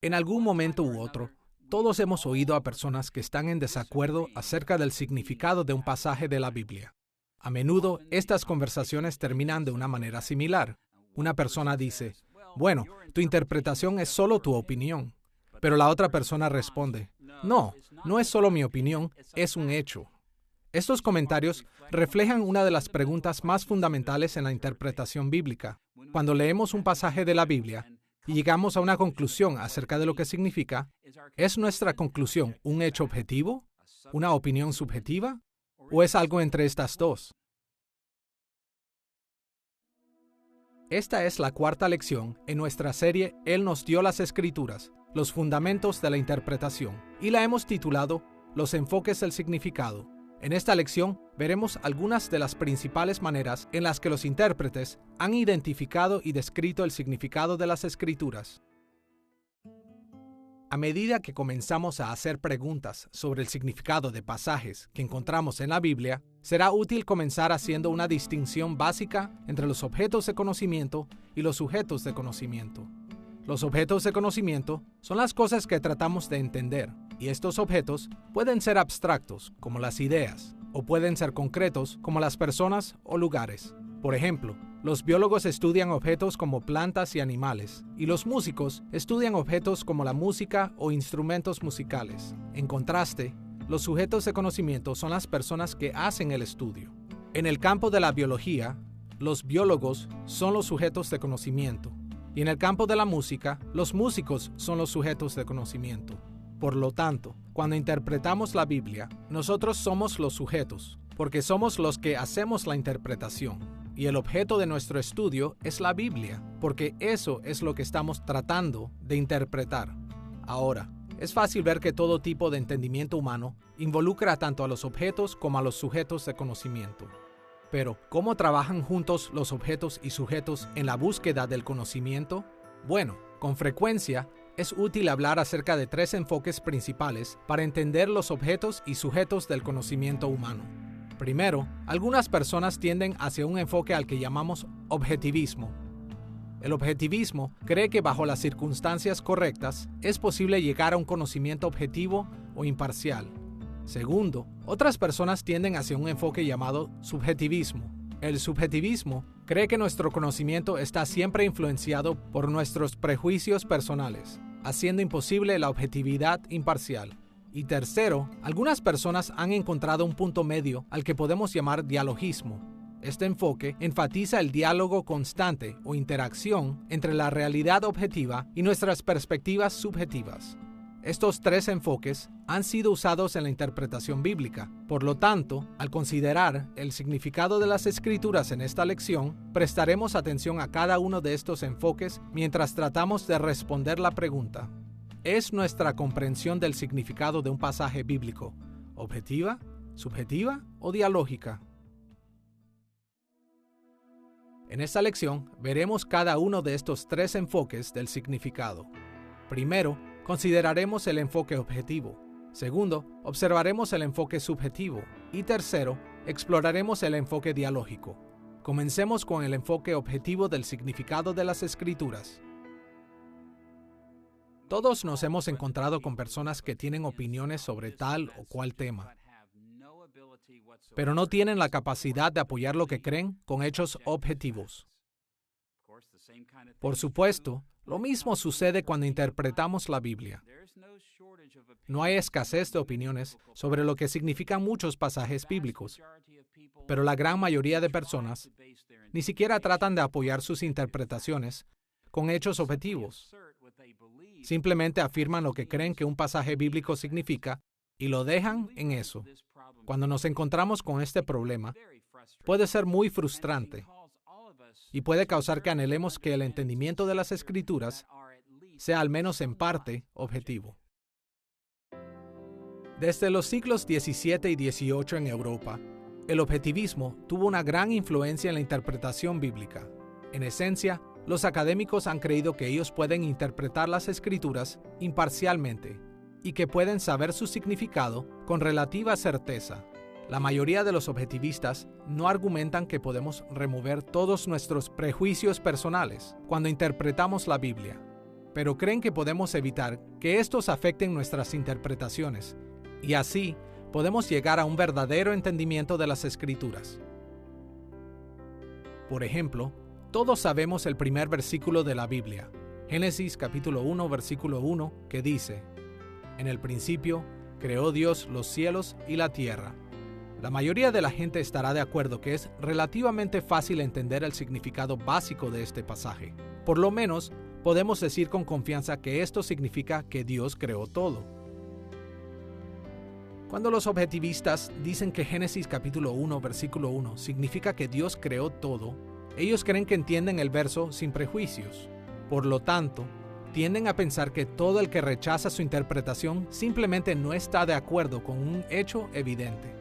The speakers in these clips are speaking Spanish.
En algún momento u otro, todos hemos oído a personas que están en desacuerdo acerca del significado de un pasaje de la Biblia. A menudo, estas conversaciones terminan de una manera similar. Una persona dice, bueno, tu interpretación es solo tu opinión. Pero la otra persona responde, no, no es solo mi opinión, es un hecho. Estos comentarios reflejan una de las preguntas más fundamentales en la interpretación bíblica. Cuando leemos un pasaje de la Biblia y llegamos a una conclusión acerca de lo que significa, ¿es nuestra conclusión un hecho objetivo, una opinión subjetiva, o es algo entre estas dos? Esta es la cuarta lección en nuestra serie Él nos dio las Escrituras, los fundamentos de la interpretación, y la hemos titulado Los enfoques del significado. En esta lección veremos algunas de las principales maneras en las que los intérpretes han identificado y descrito el significado de las Escrituras. A medida que comenzamos a hacer preguntas sobre el significado de pasajes que encontramos en la Biblia, será útil comenzar haciendo una distinción básica entre los objetos de conocimiento y los sujetos de conocimiento. Los objetos de conocimiento son las cosas que tratamos de entender, y estos objetos pueden ser abstractos, como las ideas, o pueden ser concretos, como las personas o lugares. Por ejemplo, los biólogos estudian objetos como plantas y animales, y los músicos estudian objetos como la música o instrumentos musicales. En contraste, los sujetos de conocimiento son las personas que hacen el estudio. En el campo de la biología, los biólogos son los sujetos de conocimiento, y en el campo de la música, los músicos son los sujetos de conocimiento. Por lo tanto, cuando interpretamos la Biblia, nosotros somos los sujetos, porque somos los que hacemos la interpretación. Y el objeto de nuestro estudio es la Biblia, porque eso es lo que estamos tratando de interpretar. Ahora, es fácil ver que todo tipo de entendimiento humano involucra tanto a los objetos como a los sujetos de conocimiento. Pero, ¿cómo trabajan juntos los objetos y sujetos en la búsqueda del conocimiento? Bueno, con frecuencia, es útil hablar acerca de tres enfoques principales para entender los objetos y sujetos del conocimiento humano. Primero, algunas personas tienden hacia un enfoque al que llamamos objetivismo. El objetivismo cree que bajo las circunstancias correctas es posible llegar a un conocimiento objetivo o imparcial. Segundo, otras personas tienden hacia un enfoque llamado subjetivismo. El subjetivismo cree que nuestro conocimiento está siempre influenciado por nuestros prejuicios personales, haciendo imposible la objetividad imparcial. Y tercero, algunas personas han encontrado un punto medio al que podemos llamar dialogismo. Este enfoque enfatiza el diálogo constante o interacción entre la realidad objetiva y nuestras perspectivas subjetivas. Estos tres enfoques han sido usados en la interpretación bíblica. Por lo tanto, al considerar el significado de las Escrituras en esta lección, prestaremos atención a cada uno de estos enfoques mientras tratamos de responder la pregunta: ¿es nuestra comprensión del significado de un pasaje bíblico objetiva, subjetiva o dialógica? En esta lección veremos cada uno de estos tres enfoques del significado. Primero, consideraremos el enfoque objetivo. Segundo, observaremos el enfoque subjetivo. Y tercero, exploraremos el enfoque dialógico. Comencemos con el enfoque objetivo del significado de las Escrituras. Todos nos hemos encontrado con personas que tienen opiniones sobre tal o cual tema, pero no tienen la capacidad de apoyar lo que creen con hechos objetivos. Por supuesto, lo mismo sucede cuando interpretamos la Biblia. No hay escasez de opiniones sobre lo que significan muchos pasajes bíblicos, pero la gran mayoría de personas ni siquiera tratan de apoyar sus interpretaciones con hechos objetivos. Simplemente afirman lo que creen que un pasaje bíblico significa y lo dejan en eso. Cuando nos encontramos con este problema, puede ser muy frustrante y puede causar que anhelemos que el entendimiento de las Escrituras sea al menos en parte objetivo. Desde los siglos XVII y XVIII en Europa, el objetivismo tuvo una gran influencia en la interpretación bíblica. En esencia, los académicos han creído que ellos pueden interpretar las Escrituras imparcialmente y que pueden saber su significado con relativa certeza. La mayoría de los objetivistas no argumentan que podemos remover todos nuestros prejuicios personales cuando interpretamos la Biblia, pero creen que podemos evitar que estos afecten nuestras interpretaciones, y así podemos llegar a un verdadero entendimiento de las Escrituras. Por ejemplo, todos sabemos el primer versículo de la Biblia, Génesis capítulo 1, versículo 1, que dice: En el principio creó Dios los cielos y la tierra. La mayoría de la gente estará de acuerdo que es relativamente fácil entender el significado básico de este pasaje. Por lo menos, podemos decir con confianza que esto significa que Dios creó todo. Cuando los objetivistas dicen que Génesis capítulo 1, versículo 1 significa que Dios creó todo, ellos creen que entienden el verso sin prejuicios. Por lo tanto, tienden a pensar que todo el que rechaza su interpretación simplemente no está de acuerdo con un hecho evidente.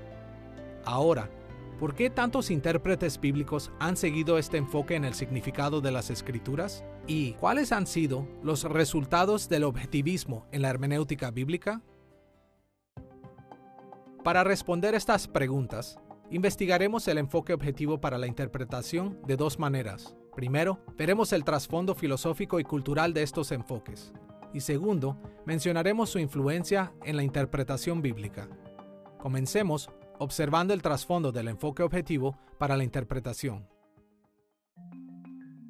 Ahora, ¿por qué tantos intérpretes bíblicos han seguido este enfoque en el significado de las Escrituras? ¿Y cuáles han sido los resultados del objetivismo en la hermenéutica bíblica? Para responder estas preguntas, investigaremos el enfoque objetivo para la interpretación de dos maneras. Primero, veremos el trasfondo filosófico y cultural de estos enfoques. Y segundo, mencionaremos su influencia en la interpretación bíblica. Comencemos observando el trasfondo del enfoque objetivo para la interpretación.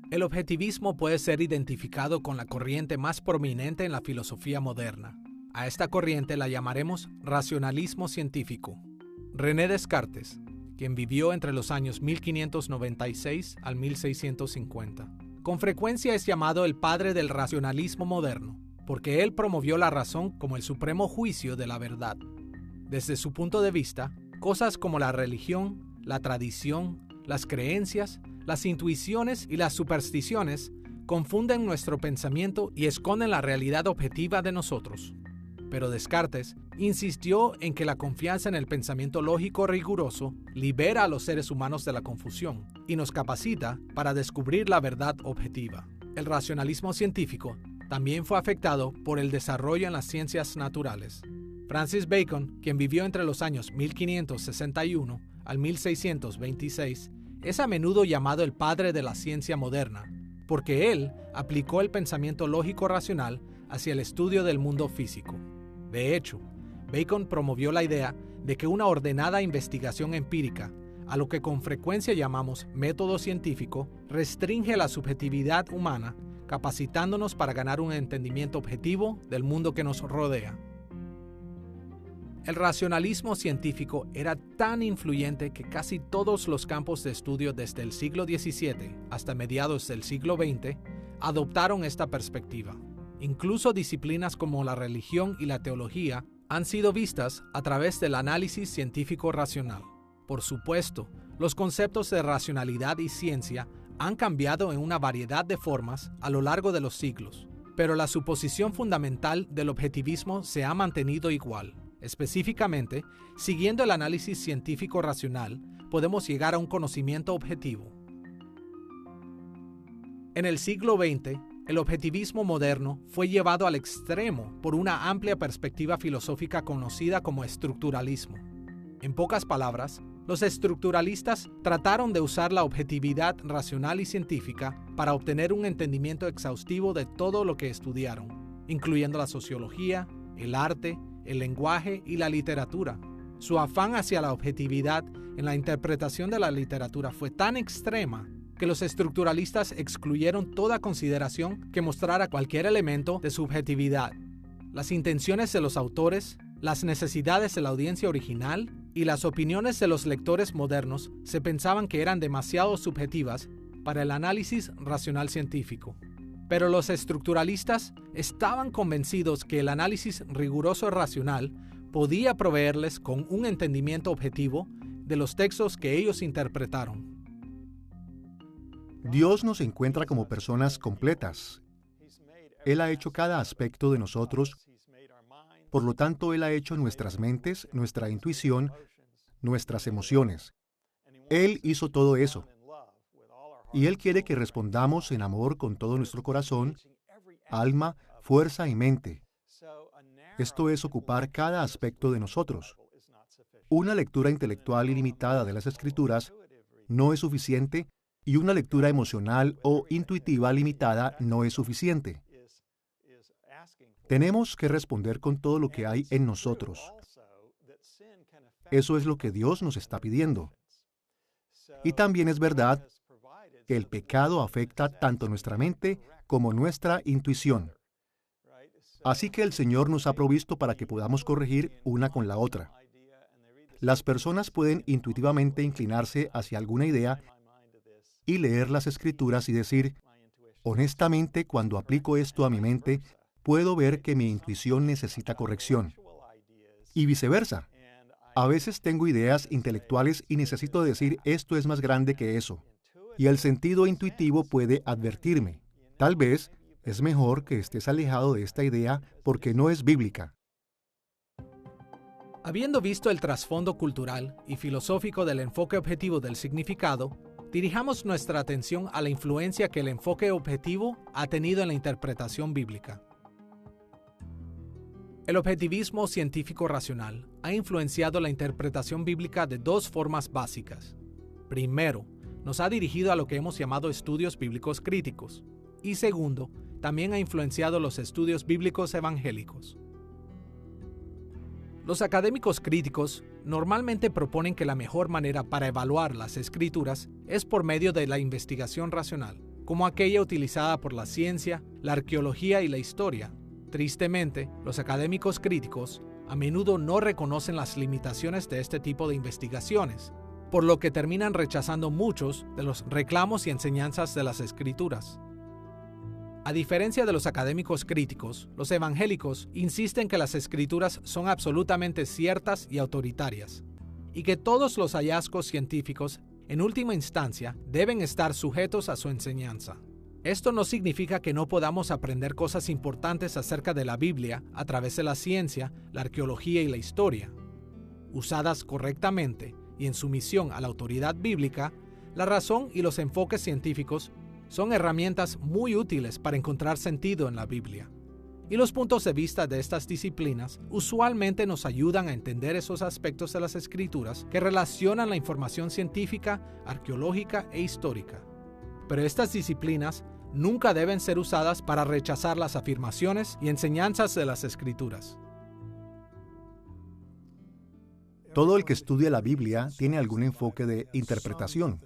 El objetivismo puede ser identificado con la corriente más prominente en la filosofía moderna. A esta corriente la llamaremos racionalismo científico. René Descartes, quien vivió entre los años 1596 al 1650, con frecuencia es llamado el padre del racionalismo moderno, porque él promovió la razón como el supremo juicio de la verdad. Desde su punto de vista, cosas como la religión, la tradición, las creencias, las intuiciones y las supersticiones confunden nuestro pensamiento y esconden la realidad objetiva de nosotros. Pero Descartes insistió en que la confianza en el pensamiento lógico riguroso libera a los seres humanos de la confusión y nos capacita para descubrir la verdad objetiva. El racionalismo científico también fue afectado por el desarrollo en las ciencias naturales. Francis Bacon, quien vivió entre los años 1561 al 1626, es a menudo llamado el padre de la ciencia moderna, porque él aplicó el pensamiento lógico-racional hacia el estudio del mundo físico. De hecho, Bacon promovió la idea de que una ordenada investigación empírica, a lo que con frecuencia llamamos método científico, restringe la subjetividad humana, capacitándonos para ganar un entendimiento objetivo del mundo que nos rodea. El racionalismo científico era tan influyente que casi todos los campos de estudio desde el siglo XVII hasta mediados del siglo XX adoptaron esta perspectiva. Incluso disciplinas como la religión y la teología han sido vistas a través del análisis científico racional. Por supuesto, los conceptos de racionalidad y ciencia han cambiado en una variedad de formas a lo largo de los siglos, pero la suposición fundamental del objetivismo se ha mantenido igual. Específicamente, siguiendo el análisis científico racional, podemos llegar a un conocimiento objetivo. En el siglo XX, el objetivismo moderno fue llevado al extremo por una amplia perspectiva filosófica conocida como estructuralismo. En pocas palabras, los estructuralistas trataron de usar la objetividad racional y científica para obtener un entendimiento exhaustivo de todo lo que estudiaron, incluyendo la sociología, el arte, el lenguaje y la literatura. Su afán hacia la objetividad en la interpretación de la literatura fue tan extrema que los estructuralistas excluyeron toda consideración que mostrara cualquier elemento de subjetividad. Las intenciones de los autores, las necesidades de la audiencia original y las opiniones de los lectores modernos se pensaban que eran demasiado subjetivas para el análisis racional científico. Pero los estructuralistas estaban convencidos que el análisis riguroso racional podía proveerles con un entendimiento objetivo de los textos que ellos interpretaron. Dios nos encuentra como personas completas. Él ha hecho cada aspecto de nosotros. Por lo tanto, Él ha hecho nuestras mentes, nuestra intuición, nuestras emociones. Él hizo todo eso. Y Él quiere que respondamos en amor con todo nuestro corazón, alma, fuerza y mente. Esto es ocupar cada aspecto de nosotros. Una lectura intelectual ilimitada de las Escrituras no es suficiente y una lectura emocional o intuitiva limitada no es suficiente. Tenemos que responder con todo lo que hay en nosotros. Eso es lo que Dios nos está pidiendo. Y también es verdad que el pecado afecta tanto nuestra mente como nuestra intuición. Así que el Señor nos ha provisto para que podamos corregir una con la otra. Las personas pueden intuitivamente inclinarse hacia alguna idea y leer las Escrituras y decir, honestamente, cuando aplico esto a mi mente, puedo ver que mi intuición necesita corrección. Y viceversa. A veces tengo ideas intelectuales y necesito decir, esto es más grande que eso. Y el sentido intuitivo puede advertirme. Tal vez es mejor que estés alejado de esta idea porque no es bíblica. Habiendo visto el trasfondo cultural y filosófico del enfoque objetivo del significado, dirijamos nuestra atención a la influencia que el enfoque objetivo ha tenido en la interpretación bíblica. El objetivismo científico-racional ha influenciado la interpretación bíblica de dos formas básicas. Primero, nos ha dirigido a lo que hemos llamado estudios bíblicos críticos. Y segundo, también ha influenciado los estudios bíblicos evangélicos. Los académicos críticos normalmente proponen que la mejor manera para evaluar las escrituras es por medio de la investigación racional, como aquella utilizada por la ciencia, la arqueología y la historia. Tristemente, los académicos críticos a menudo no reconocen las limitaciones de este tipo de investigaciones, por lo que terminan rechazando muchos de los reclamos y enseñanzas de las Escrituras. A diferencia de los académicos críticos, los evangélicos insisten que las Escrituras son absolutamente ciertas y autoritarias, y que todos los hallazgos científicos, en última instancia, deben estar sujetos a su enseñanza. Esto no significa que no podamos aprender cosas importantes acerca de la Biblia a través de la ciencia, la arqueología y la historia. Usadas correctamente y en sumisión a la autoridad bíblica, la razón y los enfoques científicos son herramientas muy útiles para encontrar sentido en la Biblia. Y los puntos de vista de estas disciplinas usualmente nos ayudan a entender esos aspectos de las Escrituras que relacionan la información científica, arqueológica e histórica. Pero estas disciplinas nunca deben ser usadas para rechazar las afirmaciones y enseñanzas de las Escrituras. Todo el que estudia la Biblia tiene algún enfoque de interpretación.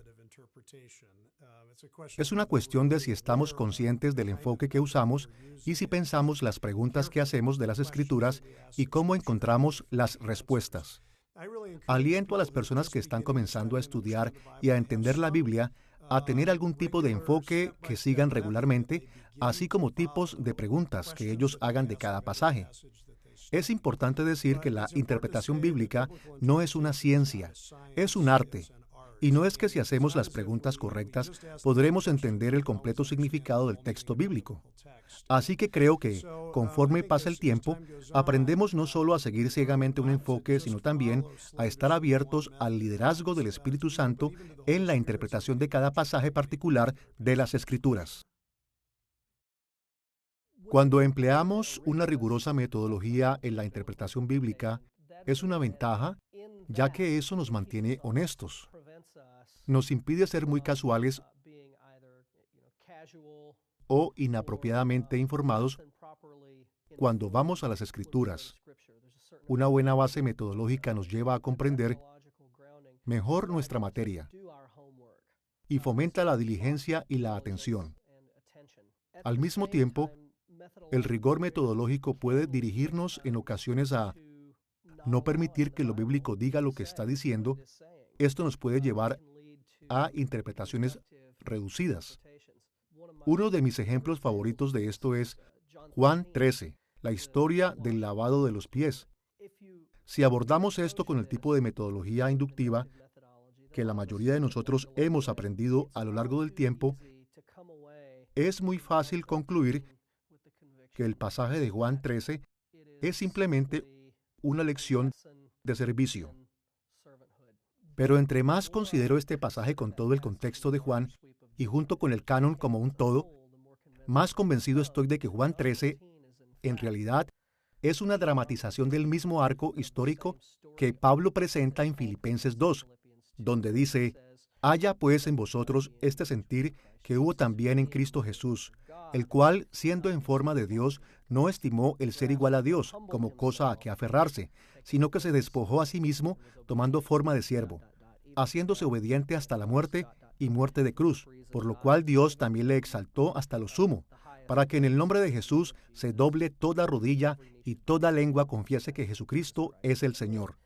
Es una cuestión de si estamos conscientes del enfoque que usamos y si pensamos las preguntas que hacemos de las Escrituras y cómo encontramos las respuestas. Aliento a las personas que están comenzando a estudiar y a entender la Biblia a tener algún tipo de enfoque que sigan regularmente, así como tipos de preguntas que ellos hagan de cada pasaje. Es importante decir que la interpretación bíblica no es una ciencia, es un arte. Y no es que si hacemos las preguntas correctas podremos entender el completo significado del texto bíblico. Así que creo que, conforme pasa el tiempo, aprendemos no solo a seguir ciegamente un enfoque, sino también a estar abiertos al liderazgo del Espíritu Santo en la interpretación de cada pasaje particular de las Escrituras. Cuando empleamos una rigurosa metodología en la interpretación bíblica, es una ventaja, ya que eso nos mantiene honestos. Nos impide ser muy casuales o inapropiadamente informados cuando vamos a las Escrituras. Una buena base metodológica nos lleva a comprender mejor nuestra materia y fomenta la diligencia y la atención. Al mismo tiempo, el rigor metodológico puede dirigirnos en ocasiones a no permitir que lo bíblico diga lo que está diciendo. Esto nos puede llevar a interpretaciones reducidas. Uno de mis ejemplos favoritos de esto es Juan 13, la historia del lavado de los pies. Si abordamos esto con el tipo de metodología inductiva que la mayoría de nosotros hemos aprendido a lo largo del tiempo, es muy fácil concluir que el pasaje de Juan 13 es simplemente una lección de servicio. Pero entre más considero este pasaje con todo el contexto de Juan y junto con el canon como un todo, más convencido estoy de que Juan 13 en realidad es una dramatización del mismo arco histórico que Pablo presenta en Filipenses 2, donde dice: haya pues en vosotros este sentir que hubo también en Cristo Jesús, el cual, siendo en forma de Dios, no estimó el ser igual a Dios como cosa a que aferrarse, sino que se despojó a sí mismo, tomando forma de siervo, haciéndose obediente hasta la muerte y muerte de cruz, por lo cual Dios también le exaltó hasta lo sumo, para que en el nombre de Jesús se doble toda rodilla y toda lengua confiese que Jesucristo es el Señor.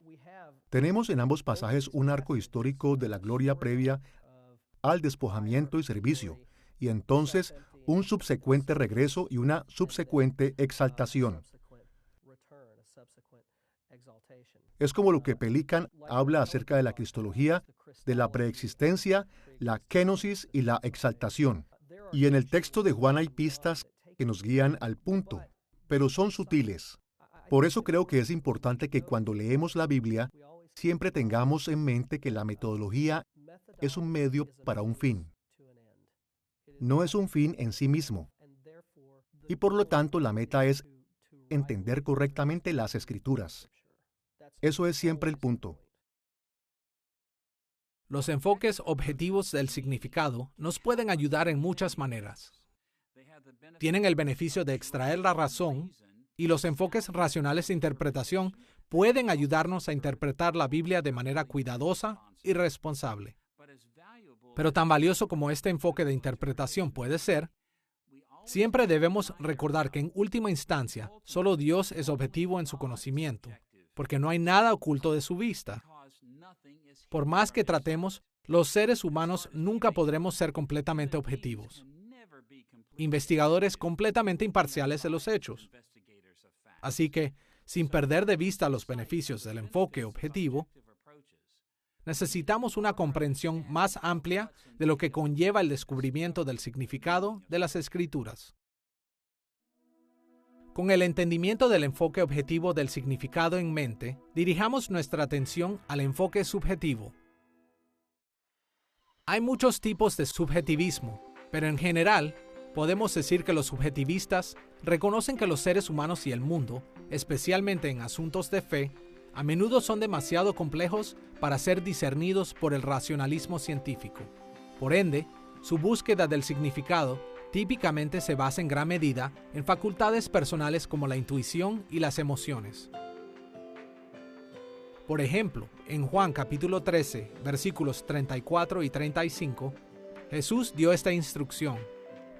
Tenemos en ambos pasajes un arco histórico de la gloria previa al despojamiento y servicio, y entonces un subsecuente regreso y una subsecuente exaltación. Es como lo que Pelikan habla acerca de la cristología, de la preexistencia, la kenosis y la exaltación. Y en el texto de Juan hay pistas que nos guían al punto, pero son sutiles. Por eso creo que es importante que cuando leemos la Biblia, siempre tengamos en mente que la metodología es un medio para un fin. No es un fin en sí mismo. Y por lo tanto, la meta es entender correctamente las Escrituras. Eso es siempre el punto. Los enfoques objetivos del significado nos pueden ayudar en muchas maneras. Tienen el beneficio de extraer la razón, y los enfoques racionales de interpretación pueden ayudarnos a interpretar la Biblia de manera cuidadosa y responsable. Pero tan valioso como este enfoque de interpretación puede ser, siempre debemos recordar que en última instancia, solo Dios es objetivo en su conocimiento, porque no hay nada oculto de su vista. Por más que tratemos, los seres humanos nunca podremos ser completamente objetivos, investigadores completamente imparciales de los hechos. Así que, sin perder de vista los beneficios del enfoque objetivo, necesitamos una comprensión más amplia de lo que conlleva el descubrimiento del significado de las Escrituras. Con el entendimiento del enfoque objetivo del significado en mente, dirijamos nuestra atención al enfoque subjetivo. Hay muchos tipos de subjetivismo, pero en general, podemos decir que los subjetivistas reconocen que los seres humanos y el mundo, especialmente en asuntos de fe, a menudo son demasiado complejos para ser discernidos por el racionalismo científico. Por ende, su búsqueda del significado típicamente se basa en gran medida en facultades personales como la intuición y las emociones. Por ejemplo, en Juan capítulo 13, versículos 34 y 35, Jesús dio esta instrucción: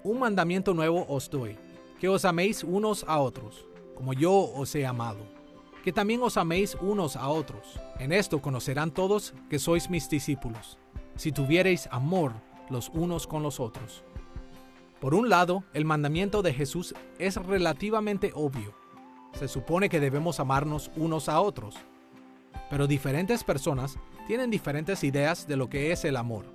Un mandamiento nuevo os doy, que os améis unos a otros, como yo os he amado, que también os améis unos a otros. En esto conocerán todos que sois mis discípulos, si tuviereis amor los unos con los otros. Por un lado, el mandamiento de Jesús es relativamente obvio. Se supone que debemos amarnos unos a otros, pero diferentes personas tienen diferentes ideas de lo que es el amor.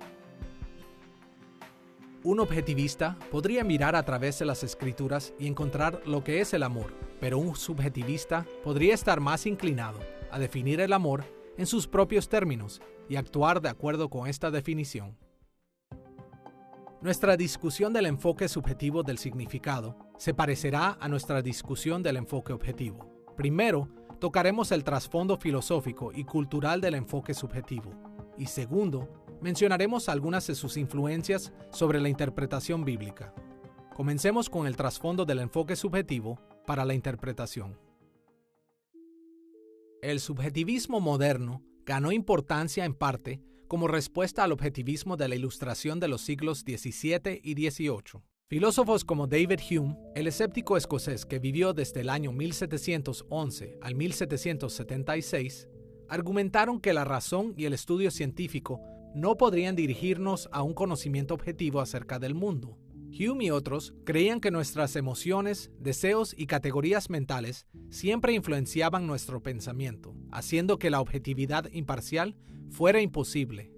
Un objetivista podría mirar a través de las Escrituras y encontrar lo que es el amor, pero un subjetivista podría estar más inclinado a definir el amor en sus propios términos y actuar de acuerdo con esta definición. Nuestra discusión del enfoque subjetivo del significado se parecerá a nuestra discusión del enfoque objetivo. Primero, tocaremos el trasfondo filosófico y cultural del enfoque subjetivo, y segundo, mencionaremos algunas de sus influencias sobre la interpretación bíblica. Comencemos con el trasfondo del enfoque subjetivo para la interpretación. El subjetivismo moderno ganó importancia en parte como respuesta al objetivismo de la Ilustración de los siglos XVII y XVIII. Filósofos como David Hume, el escéptico escocés que vivió desde el año 1711 al 1776, argumentaron que la razón y el estudio científico no podrían dirigirnos a un conocimiento objetivo acerca del mundo. Hume y otros creían que nuestras emociones, deseos y categorías mentales siempre influenciaban nuestro pensamiento, haciendo que la objetividad imparcial fuera imposible.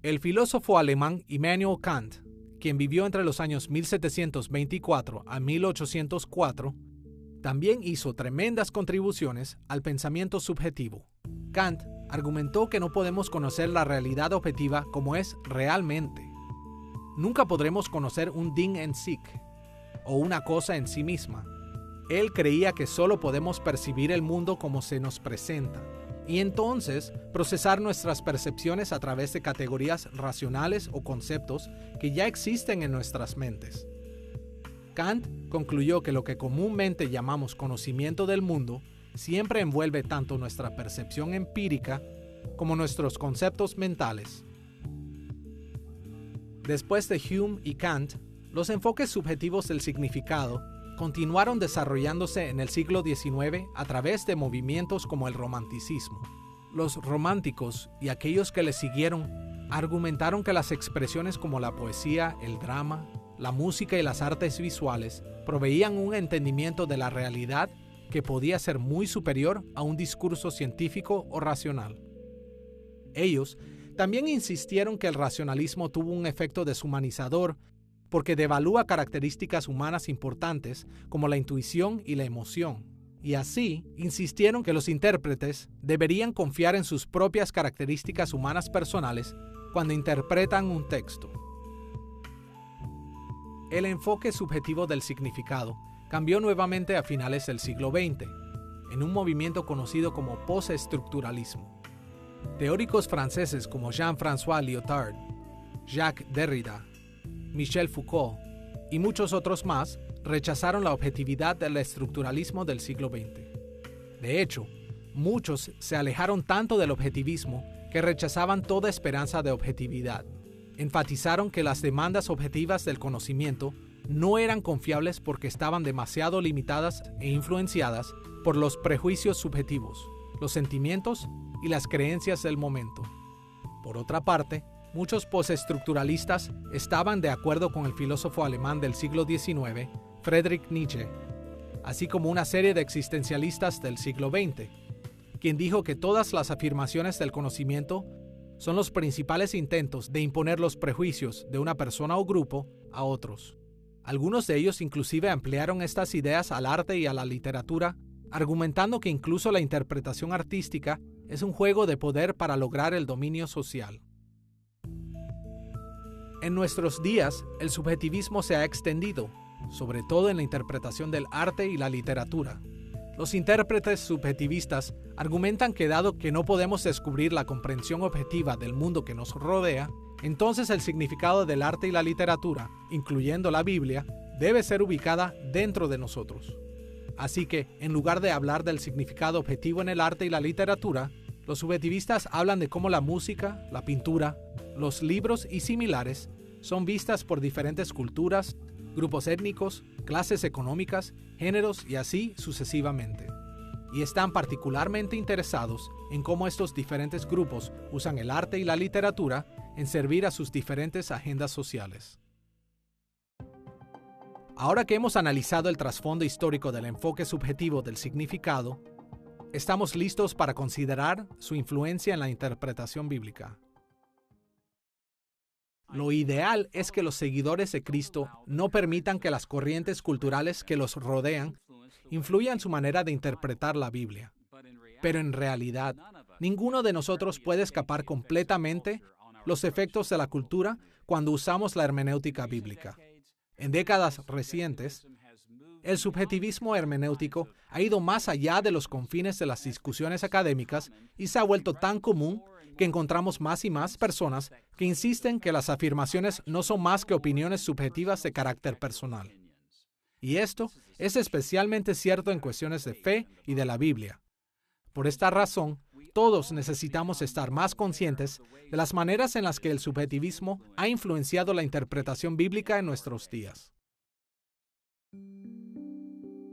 El filósofo alemán Immanuel Kant, quien vivió entre los años 1724 a 1804, también hizo tremendas contribuciones al pensamiento subjetivo. Kant argumentó que no podemos conocer la realidad objetiva como es realmente. Nunca podremos conocer un Ding en sich, o una cosa en sí misma. Él creía que solo podemos percibir el mundo como se nos presenta, y entonces procesar nuestras percepciones a través de categorías racionales o conceptos que ya existen en nuestras mentes. Kant concluyó que lo que comúnmente llamamos conocimiento del mundo siempre envuelve tanto nuestra percepción empírica como nuestros conceptos mentales. Después de Hume y Kant, los enfoques subjetivos del significado continuaron desarrollándose en el siglo XIX a través de movimientos como el romanticismo. Los románticos y aquellos que les siguieron argumentaron que las expresiones como la poesía, el drama, la música y las artes visuales proveían un entendimiento de la realidad que podía ser muy superior a un discurso científico o racional. Ellos también insistieron que el racionalismo tuvo un efecto deshumanizador porque devalúa características humanas importantes como la intuición y la emoción, y así insistieron que los intérpretes deberían confiar en sus propias características humanas personales cuando interpretan un texto. El enfoque subjetivo del significado cambió nuevamente a finales del siglo XX, en un movimiento conocido como postestructuralismo. Teóricos franceses como Jean-François Lyotard, Jacques Derrida, Michel Foucault y muchos otros más rechazaron la objetividad del estructuralismo del siglo XX. De hecho, muchos se alejaron tanto del objetivismo que rechazaban toda esperanza de objetividad. Enfatizaron que las demandas objetivas del conocimiento no eran confiables porque estaban demasiado limitadas e influenciadas por los prejuicios subjetivos, los sentimientos y las creencias del momento. Por otra parte, muchos postestructuralistas estaban de acuerdo con el filósofo alemán del siglo XIX, Friedrich Nietzsche, así como una serie de existencialistas del siglo XX, quien dijo que todas las afirmaciones del conocimiento son los principales intentos de imponer los prejuicios de una persona o grupo a otros. Algunos de ellos inclusive ampliaron estas ideas al arte y a la literatura, argumentando que incluso la interpretación artística es un juego de poder para lograr el dominio social. En nuestros días, el subjetivismo se ha extendido, sobre todo en la interpretación del arte y la literatura. Los intérpretes subjetivistas argumentan que dado que no podemos descubrir la comprensión objetiva del mundo que nos rodea, entonces el significado del arte y la literatura, incluyendo la Biblia, debe ser ubicada dentro de nosotros. Así que, en lugar de hablar del significado objetivo en el arte y la literatura, los subjetivistas hablan de cómo la música, la pintura, los libros y similares son vistas por diferentes culturas, grupos étnicos, clases económicas, géneros y así sucesivamente. Y están particularmente interesados en cómo estos diferentes grupos usan el arte y la literatura en servir a sus diferentes agendas sociales. Ahora que hemos analizado el trasfondo histórico del enfoque subjetivo del significado, estamos listos para considerar su influencia en la interpretación bíblica. Lo ideal es que los seguidores de Cristo no permitan que las corrientes culturales que los rodean influyan su manera de interpretar la Biblia. Pero en realidad, ninguno de nosotros puede escapar completamente los efectos de la cultura cuando usamos la hermenéutica bíblica. En décadas recientes, el subjetivismo hermenéutico ha ido más allá de los confines de las discusiones académicas y se ha vuelto tan común que encontramos más y más personas que insisten que las afirmaciones no son más que opiniones subjetivas de carácter personal. Y esto es especialmente cierto en cuestiones de fe y de la Biblia. Por esta razón, todos necesitamos estar más conscientes de las maneras en las que el subjetivismo ha influenciado la interpretación bíblica en nuestros días.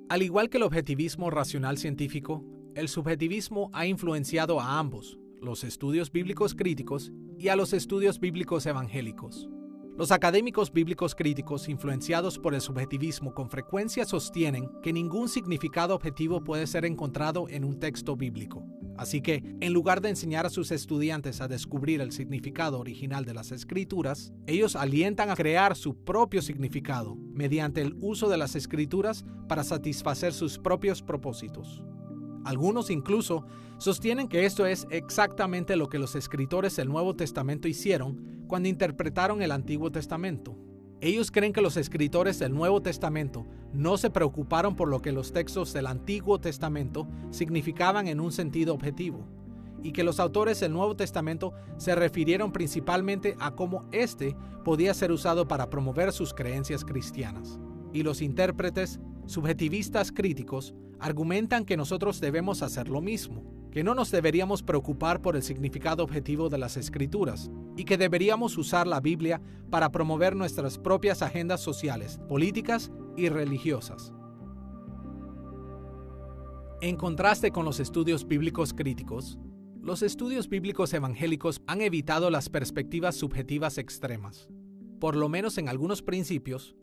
Al igual que el objetivismo racional científico, el subjetivismo ha influenciado a ambos, los estudios bíblicos críticos y a los estudios bíblicos evangélicos. Los académicos bíblicos críticos influenciados por el subjetivismo con frecuencia sostienen que ningún significado objetivo puede ser encontrado en un texto bíblico. Así que, en lugar de enseñar a sus estudiantes a descubrir el significado original de las Escrituras, ellos alientan a crear su propio significado mediante el uso de las Escrituras para satisfacer sus propios propósitos. Algunos incluso sostienen que esto es exactamente lo que los escritores del Nuevo Testamento hicieron cuando interpretaron el Antiguo Testamento. Ellos creen que los escritores del Nuevo Testamento no se preocuparon por lo que los textos del Antiguo Testamento significaban en un sentido objetivo. y que los autores del Nuevo Testamento se refirieron principalmente a cómo éste podía ser usado para promover sus creencias cristianas. Y los intérpretes, subjetivistas críticos, argumentan que nosotros debemos hacer lo mismo, que no nos deberíamos preocupar por el significado objetivo de las Escrituras y que deberíamos usar la Biblia para promover nuestras propias agendas sociales, políticas y religiosas. En contraste con los estudios bíblicos críticos, los estudios bíblicos evangélicos han evitado las perspectivas subjetivas extremas. Por lo menos en algunos principios,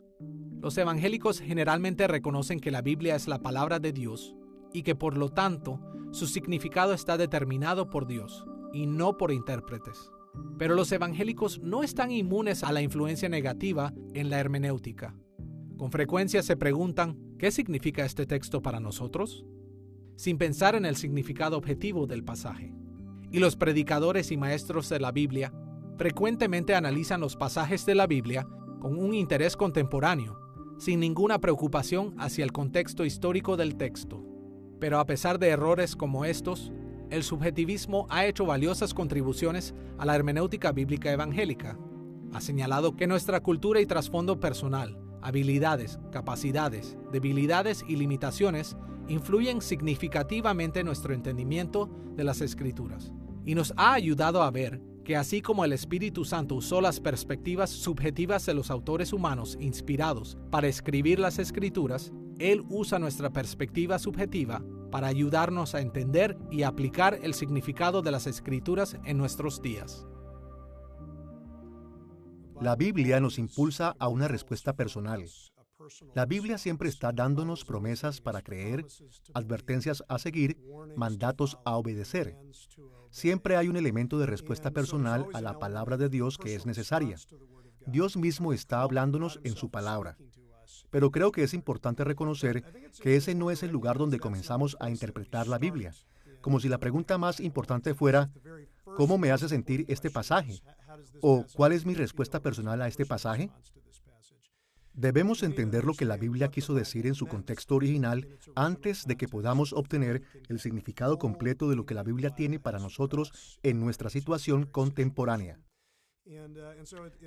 los evangélicos generalmente reconocen que la Biblia es la palabra de Dios y que por lo tanto su significado está determinado por Dios y no por intérpretes. Pero los evangélicos no están inmunes a la influencia negativa en la hermenéutica. Con frecuencia se preguntan, ¿qué significa este texto para nosotros?, sin pensar en el significado objetivo del pasaje. Y los predicadores y maestros de la Biblia frecuentemente analizan los pasajes de la Biblia con un interés contemporáneo, sin ninguna preocupación hacia el contexto histórico del texto. Pero a pesar de errores como estos, el subjetivismo ha hecho valiosas contribuciones a la hermenéutica bíblica evangélica. Ha señalado que nuestra cultura y trasfondo personal, habilidades, capacidades, debilidades y limitaciones influyen significativamente en nuestro entendimiento de las Escrituras, y nos ha ayudado a ver que así como el Espíritu Santo usó las perspectivas subjetivas de los autores humanos inspirados para escribir las Escrituras, Él usa nuestra perspectiva subjetiva para ayudarnos a entender y aplicar el significado de las Escrituras en nuestros días. La Biblia nos impulsa a una respuesta personal. La Biblia siempre está dándonos promesas para creer, advertencias a seguir, mandatos a obedecer. Siempre hay un elemento de respuesta personal a la palabra de Dios que es necesaria. Dios mismo está hablándonos en su palabra. Pero creo que es importante reconocer que ese no es el lugar donde comenzamos a interpretar la Biblia, como si la pregunta más importante fuera, ¿cómo me hace sentir este pasaje? ¿O cuál es mi respuesta personal a este pasaje? Debemos entender lo que la Biblia quiso decir en su contexto original antes de que podamos obtener el significado completo de lo que la Biblia tiene para nosotros en nuestra situación contemporánea.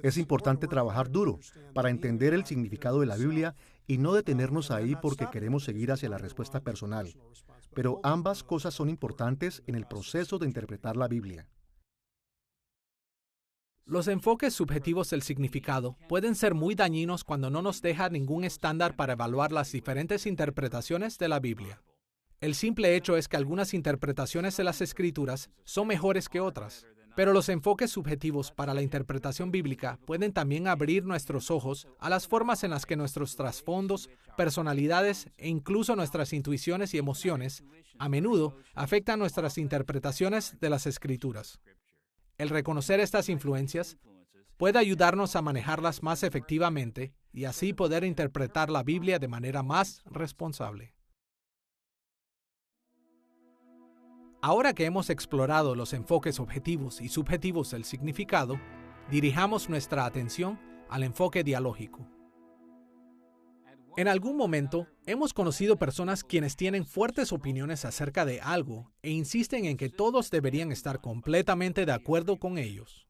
Es importante trabajar duro para entender el significado de la Biblia y no detenernos ahí porque queremos seguir hacia la respuesta personal. Pero ambas cosas son importantes en el proceso de interpretar la Biblia. Los enfoques subjetivos del significado pueden ser muy dañinos cuando no nos deja ningún estándar para evaluar las diferentes interpretaciones de la Biblia. El simple hecho es que algunas interpretaciones de las Escrituras son mejores que otras, pero los enfoques subjetivos para la interpretación bíblica pueden también abrir nuestros ojos a las formas en las que nuestros trasfondos, personalidades e incluso nuestras intuiciones y emociones a menudo afectan nuestras interpretaciones de las Escrituras. El reconocer estas influencias puede ayudarnos a manejarlas más efectivamente y así poder interpretar la Biblia de manera más responsable. Ahora que hemos explorado los enfoques objetivos y subjetivos del significado, dirijamos nuestra atención al enfoque dialógico. En algún momento, hemos conocido personas quienes tienen fuertes opiniones acerca de algo e insisten en que todos deberían estar completamente de acuerdo con ellos.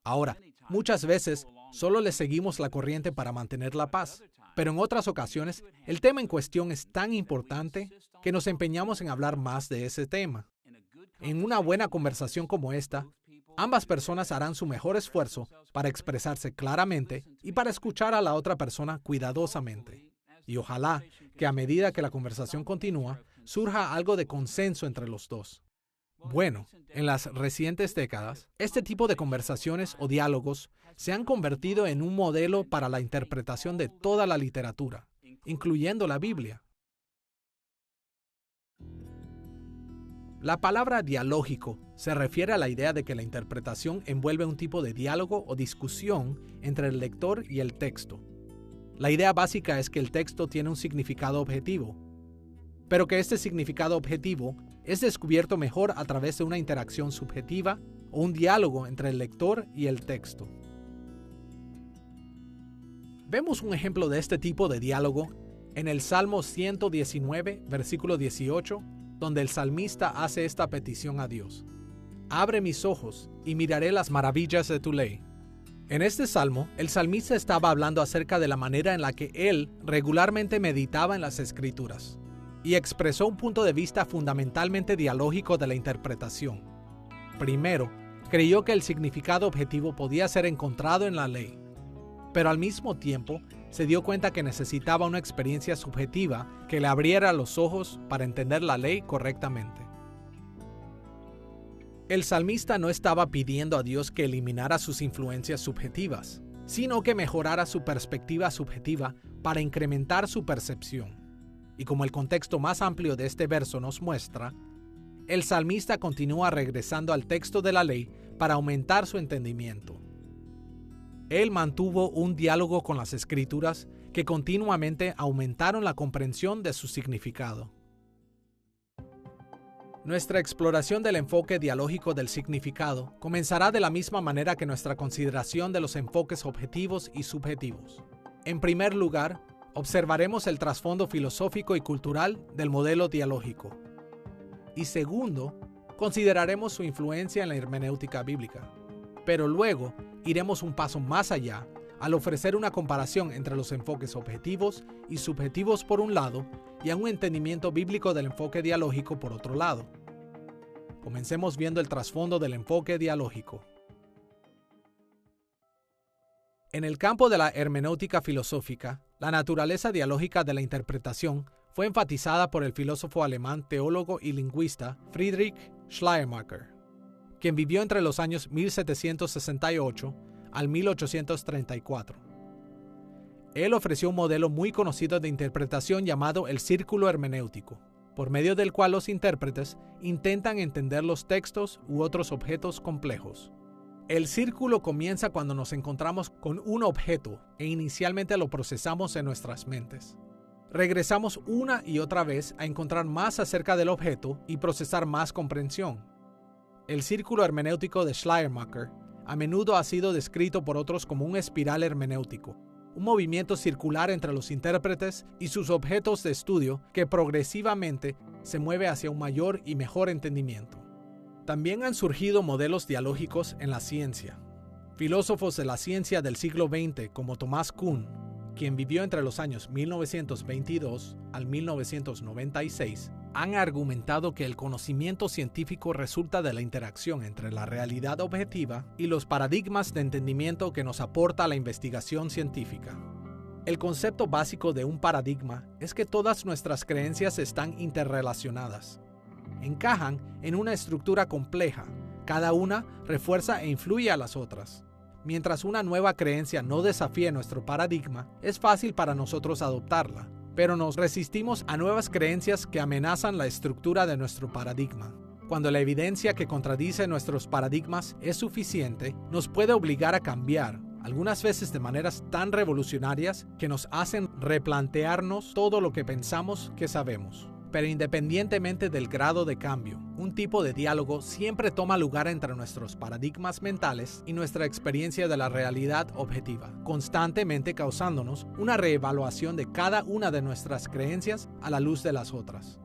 Ahora, muchas veces solo les seguimos la corriente para mantener la paz, pero en otras ocasiones el tema en cuestión es tan importante que nos empeñamos en hablar más de ese tema. En una buena conversación como esta, ambas personas harán su mejor esfuerzo para expresarse claramente y para escuchar a la otra persona cuidadosamente. Y ojalá que a medida que la conversación continúa, surja algo de consenso entre los dos. Bueno, en las recientes décadas, este tipo de conversaciones o diálogos se han convertido en un modelo para la interpretación de toda la literatura, incluyendo la Biblia. La palabra dialógico se refiere a la idea de que la interpretación envuelve un tipo de diálogo o discusión entre el lector y el texto. La idea básica es que el texto tiene un significado objetivo, pero que este significado objetivo es descubierto mejor a través de una interacción subjetiva o un diálogo entre el lector y el texto. Vemos un ejemplo de este tipo de diálogo en el Salmo 119, versículo 18, donde el salmista hace esta petición a Dios: abre mis ojos y miraré las maravillas de tu ley. En este salmo, el salmista estaba hablando acerca de la manera en la que él regularmente meditaba en las Escrituras y expresó un punto de vista fundamentalmente dialógico de la interpretación. Primero, creyó que el significado objetivo podía ser encontrado en la ley, pero al mismo tiempo se dio cuenta que necesitaba una experiencia subjetiva que le abriera los ojos para entender la ley correctamente. El salmista no estaba pidiendo a Dios que eliminara sus influencias subjetivas, sino que mejorara su perspectiva subjetiva para incrementar su percepción. Y como el contexto más amplio de este verso nos muestra, el salmista continúa regresando al texto de la ley para aumentar su entendimiento. Él mantuvo un diálogo con las Escrituras que continuamente aumentaron la comprensión de su significado. Nuestra exploración del enfoque dialógico del significado comenzará de la misma manera que nuestra consideración de los enfoques objetivos y subjetivos. En primer lugar, observaremos el trasfondo filosófico y cultural del modelo dialógico. Y segundo, consideraremos su influencia en la hermenéutica bíblica. Pero luego, iremos un paso más allá al ofrecer una comparación entre los enfoques objetivos y subjetivos por un lado y a un entendimiento bíblico del enfoque dialógico por otro lado. Comencemos viendo el trasfondo del enfoque dialógico. En el campo de la hermenéutica filosófica, la naturaleza dialógica de la interpretación fue enfatizada por el filósofo alemán, teólogo y lingüista Friedrich Schleiermacher, quien vivió entre los años 1768 al 1834. Él ofreció un modelo muy conocido de interpretación llamado el círculo hermenéutico, por medio del cual los intérpretes intentan entender los textos u otros objetos complejos. El círculo comienza cuando nos encontramos con un objeto e inicialmente lo procesamos en nuestras mentes. Regresamos una y otra vez a encontrar más acerca del objeto y procesar más comprensión. El círculo hermenéutico de Schleiermacher a menudo ha sido descrito por otros como un espiral hermenéutico, un movimiento circular entre los intérpretes y sus objetos de estudio que progresivamente se mueve hacia un mayor y mejor entendimiento. También han surgido modelos dialógicos en la ciencia. Filósofos de la ciencia del siglo XX como Thomas Kuhn, quien vivió entre los años 1922 al 1996, han argumentado que el conocimiento científico resulta de la interacción entre la realidad objetiva y los paradigmas de entendimiento que nos aporta la investigación científica. El concepto básico de un paradigma es que todas nuestras creencias están interrelacionadas. Encajan en una estructura compleja, cada una refuerza e influye a las otras. Mientras una nueva creencia no desafíe nuestro paradigma, es fácil para nosotros adoptarla, pero nos resistimos a nuevas creencias que amenazan la estructura de nuestro paradigma. Cuando la evidencia que contradice nuestros paradigmas es suficiente, nos puede obligar a cambiar, algunas veces de maneras tan revolucionarias que nos hacen replantearnos todo lo que pensamos que sabemos. Pero independientemente del grado de cambio, un tipo de diálogo siempre toma lugar entre nuestros paradigmas mentales y nuestra experiencia de la realidad objetiva, constantemente causándonos una reevaluación de cada una de nuestras creencias a la luz de las otras.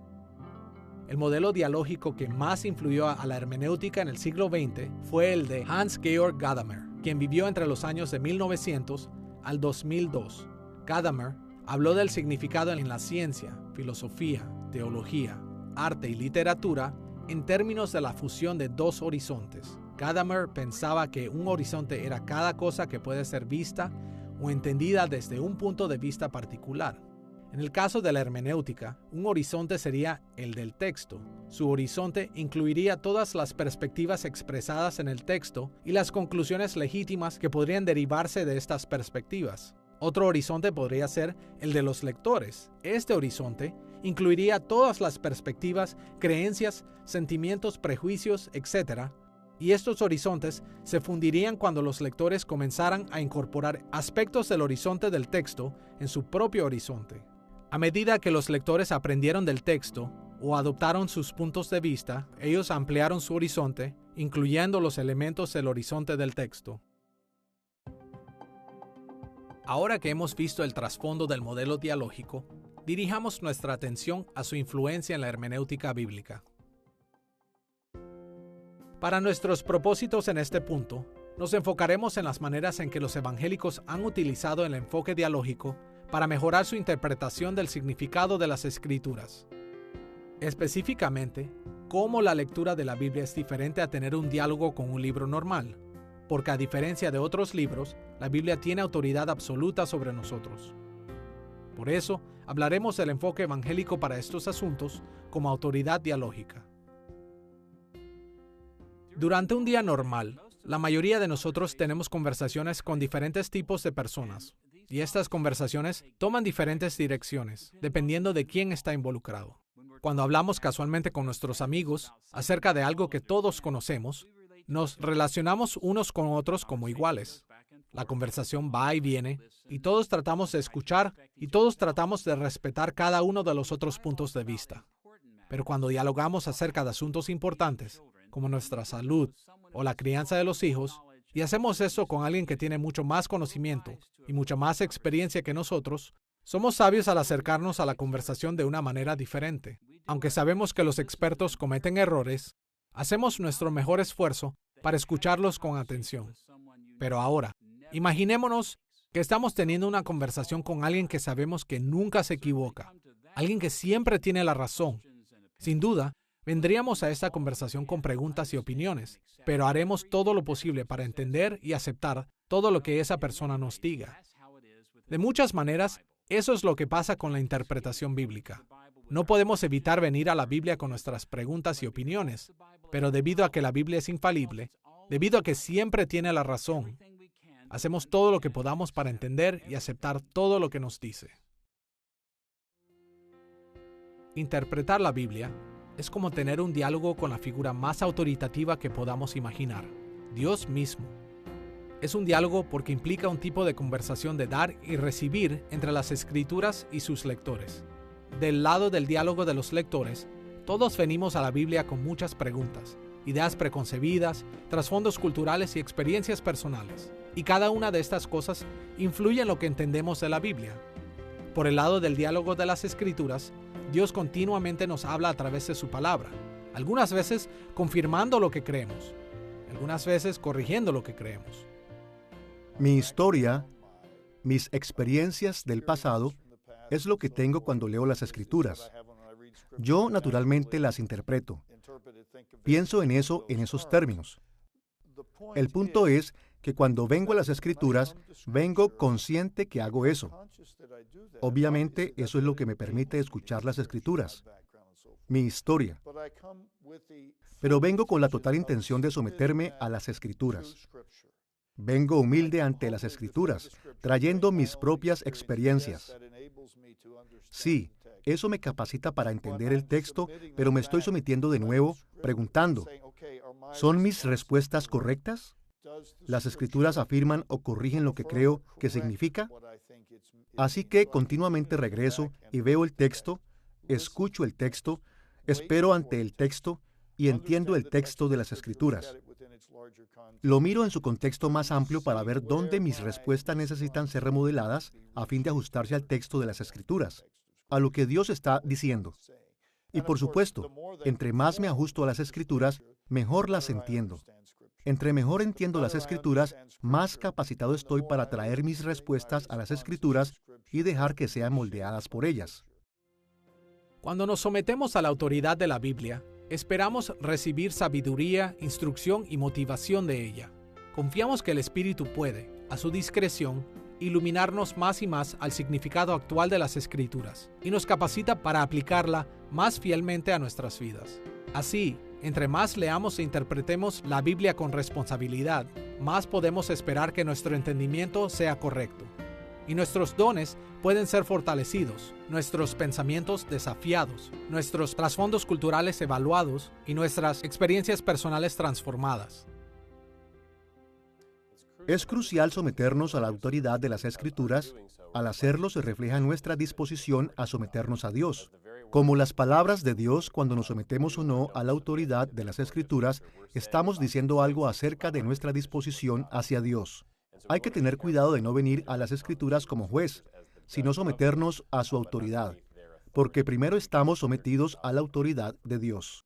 El modelo dialógico que más influyó a la hermenéutica en el siglo XX fue el de Hans-Georg Gadamer, quien vivió entre los años de 1900 al 2002. Gadamer habló del significado en la ciencia, filosofía, teología, arte y literatura en términos de la fusión de dos horizontes. Gadamer pensaba que un horizonte era cada cosa que puede ser vista o entendida desde un punto de vista particular. En el caso de la hermenéutica, un horizonte sería el del texto. Su horizonte incluiría todas las perspectivas expresadas en el texto y las conclusiones legítimas que podrían derivarse de estas perspectivas. Otro horizonte podría ser el de los lectores. Este horizonte incluiría todas las perspectivas, creencias, sentimientos, prejuicios, etc. Y estos horizontes se fundirían cuando los lectores comenzaran a incorporar aspectos del horizonte del texto en su propio horizonte. A medida que los lectores aprendieron del texto o adoptaron sus puntos de vista, ellos ampliaron su horizonte, incluyendo los elementos del horizonte del texto. Ahora que hemos visto el trasfondo del modelo dialógico, dirijamos nuestra atención a su influencia en la hermenéutica bíblica. Para nuestros propósitos en este punto, nos enfocaremos en las maneras en que los evangélicos han utilizado el enfoque dialógico para mejorar su interpretación del significado de las Escrituras. Específicamente, cómo la lectura de la Biblia es diferente a tener un diálogo con un libro normal, porque a diferencia de otros libros, la Biblia tiene autoridad absoluta sobre nosotros. Por eso, hablaremos del enfoque evangélico para estos asuntos como autoridad dialógica. Durante un día normal, la mayoría de nosotros tenemos conversaciones con diferentes tipos de personas, y estas conversaciones toman diferentes direcciones, dependiendo de quién está involucrado. Cuando hablamos casualmente con nuestros amigos acerca de algo que todos conocemos, nos relacionamos unos con otros como iguales. La conversación va y viene, y todos tratamos de escuchar y todos tratamos de respetar cada uno de los otros puntos de vista. Pero cuando dialogamos acerca de asuntos importantes, como nuestra salud o la crianza de los hijos, y hacemos eso con alguien que tiene mucho más conocimiento y mucha más experiencia que nosotros, somos sabios al acercarnos a la conversación de una manera diferente. Aunque sabemos que los expertos cometen errores, hacemos nuestro mejor esfuerzo para escucharlos con atención. Pero ahora, imaginémonos que estamos teniendo una conversación con alguien que sabemos que nunca se equivoca, alguien que siempre tiene la razón. Sin duda, vendríamos a esta conversación con preguntas y opiniones, pero haremos todo lo posible para entender y aceptar todo lo que esa persona nos diga. De muchas maneras, eso es lo que pasa con la interpretación bíblica. No podemos evitar venir a la Biblia con nuestras preguntas y opiniones, pero debido a que la Biblia es infalible, debido a que siempre tiene la razón, hacemos todo lo que podamos para entender y aceptar todo lo que nos dice. Interpretar la Biblia es como tener un diálogo con la figura más autoritativa que podamos imaginar, Dios mismo. Es un diálogo porque implica un tipo de conversación de dar y recibir entre las Escrituras y sus lectores. Del lado del diálogo de los lectores, todos venimos a la Biblia con muchas preguntas, ideas preconcebidas, trasfondos culturales y experiencias personales. Y cada una de estas cosas influye en lo que entendemos de la Biblia. Por el lado del diálogo de las Escrituras, Dios continuamente nos habla a través de su palabra, algunas veces confirmando lo que creemos, algunas veces corrigiendo lo que creemos. Mi historia, mis experiencias del pasado, es lo que tengo cuando leo las Escrituras. Yo naturalmente las interpreto. Pienso en eso en esos términos. El punto es que cuando vengo a las Escrituras, vengo consciente que hago eso. Obviamente, eso es lo que me permite escuchar las Escrituras, mi historia. Pero vengo con la total intención de someterme a las Escrituras. Vengo humilde ante las Escrituras, trayendo mis propias experiencias. Sí, eso me capacita para entender el texto, pero me estoy sometiendo de nuevo, preguntando, ¿son mis respuestas correctas? ¿Las Escrituras afirman o corrigen lo que creo que significa? Así que continuamente regreso y veo el texto, escucho el texto, espero ante el texto y entiendo el texto de las Escrituras. Lo miro en su contexto más amplio para ver dónde mis respuestas necesitan ser remodeladas a fin de ajustarse al texto de las Escrituras, a lo que Dios está diciendo. Y por supuesto, entre más me ajusto a las Escrituras, mejor las entiendo. Entre mejor entiendo las Escrituras, más capacitado estoy para traer mis respuestas a las Escrituras y dejar que sean moldeadas por ellas. Cuando nos sometemos a la autoridad de la Biblia, esperamos recibir sabiduría, instrucción y motivación de ella. Confiamos que el Espíritu puede, a su discreción, iluminarnos más y más al significado actual de las Escrituras y nos capacita para aplicarla más fielmente a nuestras vidas. Así, entre más leamos e interpretemos la Biblia con responsabilidad, más podemos esperar que nuestro entendimiento sea correcto. Y nuestros dones pueden ser fortalecidos, nuestros pensamientos desafiados, nuestros trasfondos culturales evaluados y nuestras experiencias personales transformadas. Es crucial someternos a la autoridad de las Escrituras. Al hacerlo se refleja nuestra disposición a someternos a Dios. Como las palabras de Dios, cuando nos sometemos o no a la autoridad de las Escrituras, estamos diciendo algo acerca de nuestra disposición hacia Dios. Hay que tener cuidado de no venir a las Escrituras como juez, sino someternos a su autoridad. porque primero estamos sometidos a la autoridad de Dios.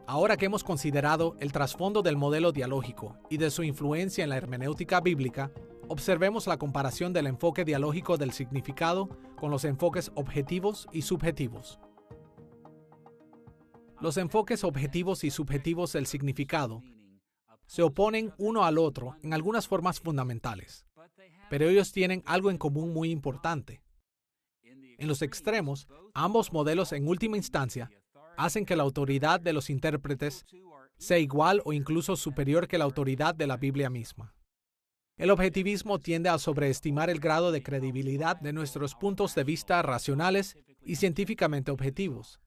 Ahora que hemos considerado el trasfondo del modelo dialógico y de su influencia en la hermenéutica bíblica, observemos la comparación del enfoque dialógico del significado con los enfoques objetivos y subjetivos. Los enfoques objetivos y subjetivos del significado se oponen uno al otro en algunas formas fundamentales, pero ellos tienen algo en común muy importante. En los extremos, ambos modelos en última instancia hacen que la autoridad de los intérpretes sea igual o incluso superior que la autoridad de la Biblia misma. El objetivismo tiende a sobreestimar el grado de credibilidad de nuestros puntos de vista racionales y científicamente objetivos.